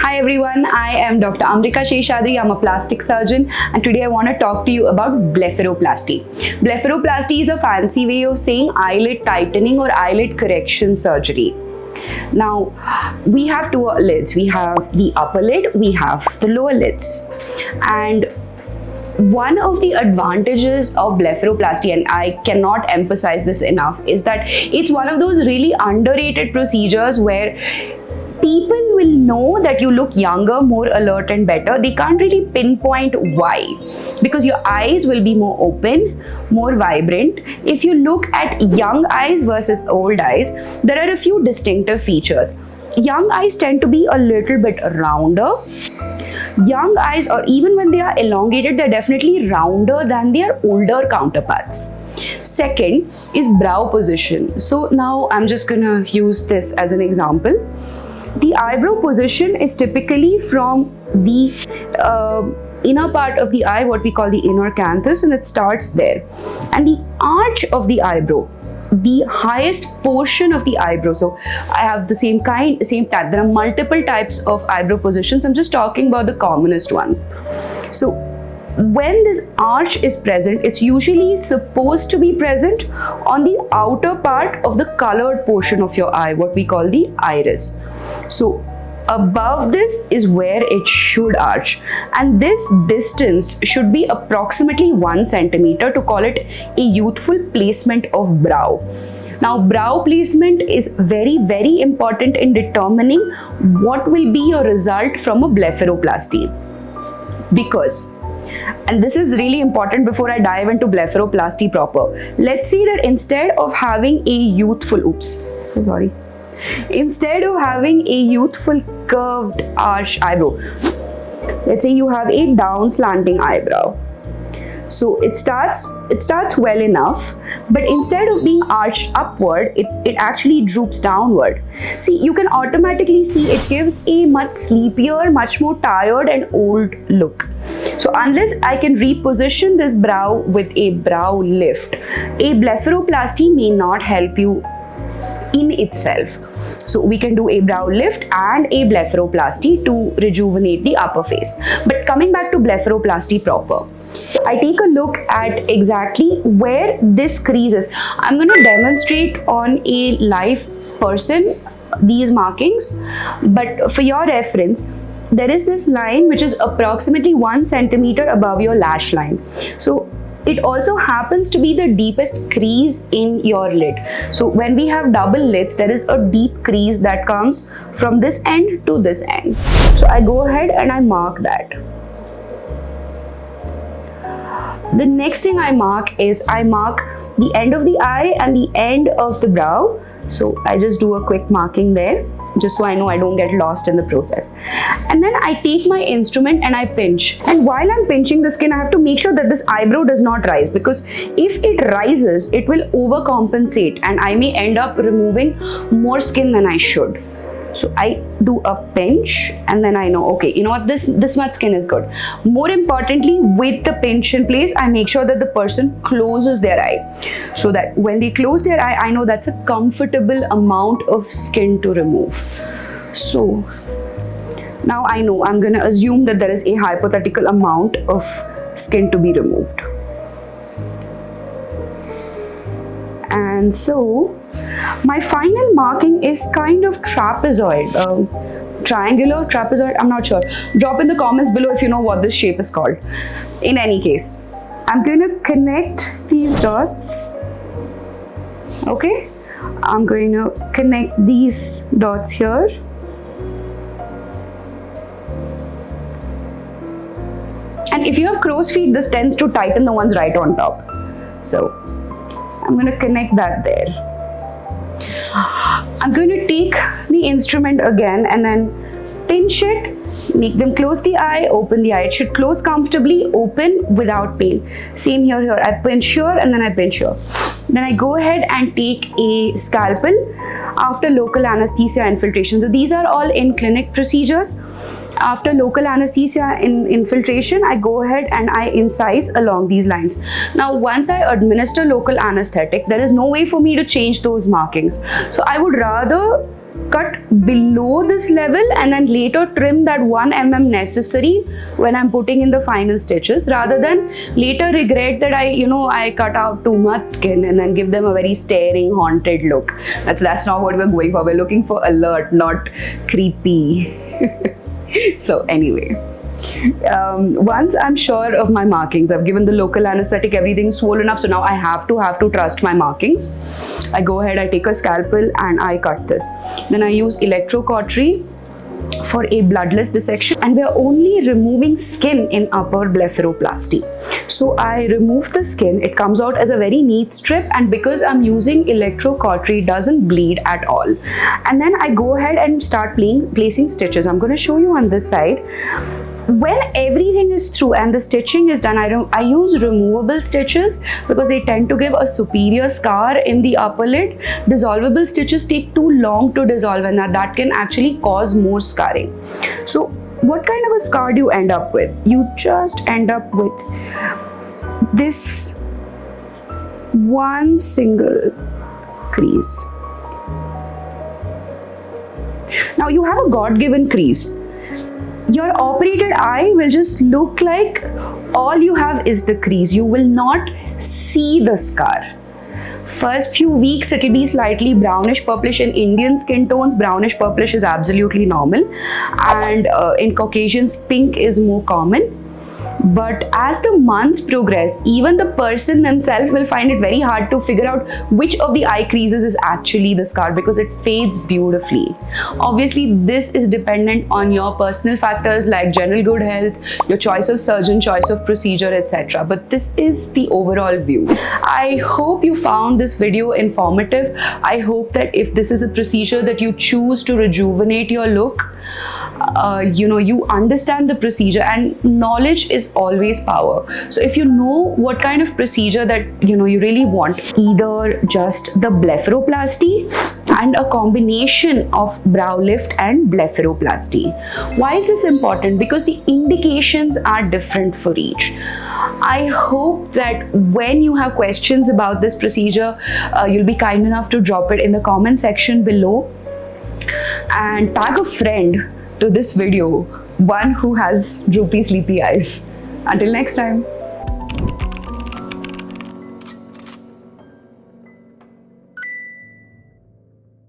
Hi everyone, I am Dr. Amrika Sheshadri. I'm a plastic surgeon and today I want to talk to you about blepharoplasty. Blepharoplasty is a fancy way of saying eyelid tightening or eyelid correction surgery. Now, we have two lids. We have the upper lid, we have the lower lids. And one of the advantages of blepharoplasty, and I cannot emphasize this enough, is that it's one of those really underrated procedures where people will know that you look younger, more alert and better. They can't really pinpoint why, because your eyes will be more open, more vibrant. If you look at young eyes versus old eyes, there are a few distinctive features. Young eyes tend to be a little bit rounder. Young eyes, or even when they are elongated, they're definitely rounder than their older counterparts. Second is brow position. So now I'm just gonna use this as an example. The eyebrow position is typically from the inner part of the eye, what we call the inner canthus, and it starts there. And the arch of the eyebrow, the highest portion of the eyebrow. So I have the same type. There are multiple types of eyebrow positions. I'm just talking about the commonest ones. So when this arch is present, it's usually supposed to be present on the outer part of the colored portion of your eye, what we call the iris. So above this is where it should arch, and this distance should be approximately 1 centimeter to call it a youthful placement of brow. Now, brow placement is very, very important in determining what will be your result from a blepharoplasty, because, and this is really important before I dive into blepharoplasty proper. Let's say that instead of having a youthful, instead of having a youthful curved arch eyebrow, let's say you have a down slanting eyebrow. So it starts well enough, but instead of being arched upward, it actually droops downward. See, you can automatically see it gives a much sleepier, much more tired and old look. So unless I can reposition this brow with a brow lift, a blepharoplasty may not help you in itself. So we can do a brow lift and a blepharoplasty to rejuvenate the upper face. But coming back to blepharoplasty proper, so I take a look at exactly where this crease is. I'm going to demonstrate on a live person these markings, but for your reference, there is this line which is approximately 1 centimeter above your lash line. So it also happens to be the deepest crease in your lid. So when we have double lids, there is a deep crease that comes from this end to this end. So I go ahead and I mark that. The next thing I mark is I mark the end of the eye and the end of the brow. So I just do a quick marking there, just so I know I don't get lost in the process. And then I take my instrument and I pinch. And while I'm pinching the skin, I have to make sure that this eyebrow does not rise, because if it rises, it will overcompensate and I may end up removing more skin than I should. So I do a pinch and then I know, okay, you know what, this much skin is good. More importantly, with the pinch in place, I make sure that the person closes their eye, so that when they close their eye, I know that's a comfortable amount of skin to remove. So now I know I'm going to assume that there is a hypothetical amount of skin to be removed. And so my final marking is kind of trapezoid, triangular, trapezoid, I'm not sure. Drop in the comments below if you know what this shape is called. In any case, I'm going to connect these dots. Okay, I'm going to connect these dots here. And if you have crow's feet, this tends to tighten the ones right on top. So I'm going to connect that there. I'm going to take the instrument again and then pinch it, make them close the eye, open the eye. It should close comfortably, open without pain. Same here. I pinch here and then I pinch here. Then I go ahead and take a scalpel after local anesthesia infiltration. So these are all in-clinic procedures. After local anesthesia infiltration, I go ahead and I incise along these lines. Now, once I administer local anesthetic, there is no way for me to change those markings. So I would rather cut below this level and then later trim that 1 mm necessary when I'm putting in the final stitches, rather than later regret that I cut out too much skin and then give them a very staring, haunted look. That's not what we're going for. We're looking for alert, not creepy. So anyway, once I'm sure of my markings, I've given the local anesthetic, everything's swollen up, so now I have to trust my markings. I go ahead, I take a scalpel and I cut this. Then I use electrocautery for a bloodless dissection, and we're only removing skin in upper blepharoplasty. So I remove the skin, it comes out as a very neat strip, and because I'm using electrocautery, it doesn't bleed at all. And then I go ahead and start placing stitches. I'm going to show you on this side. When everything is through and the stitching is done, I use removable stitches because they tend to give a superior scar in the upper lid. Dissolvable stitches take too long to dissolve, and that can actually cause more scarring. So what kind of a scar do you end up with? You just end up with this one single crease. Now you have a God-given crease. Your operated eye will just look like all you have is the crease. You will not see the scar. First few weeks it will be slightly brownish purplish. In Indian skin tones, brownish purplish is absolutely normal, and in Caucasians pink is more common. But as the months progress, even the person themselves will find it very hard to figure out which of the eye creases is actually the scar, because it fades beautifully. Obviously, this is dependent on your personal factors like general good health, your choice of surgeon, choice of procedure, etc. But this is the overall view. I hope you found this video informative. I hope that if this is a procedure that you choose to rejuvenate your look, you understand the procedure, and knowledge is always power. So if you know what kind of procedure that you really want, either just the blepharoplasty and a combination of brow lift and blepharoplasty. Why is this important? Because the indications are different for each. I hope that when you have questions about this procedure, you'll be kind enough to drop it in the comment section below, and tag a friend to this video, one who has droopy sleepy eyes. Until next time.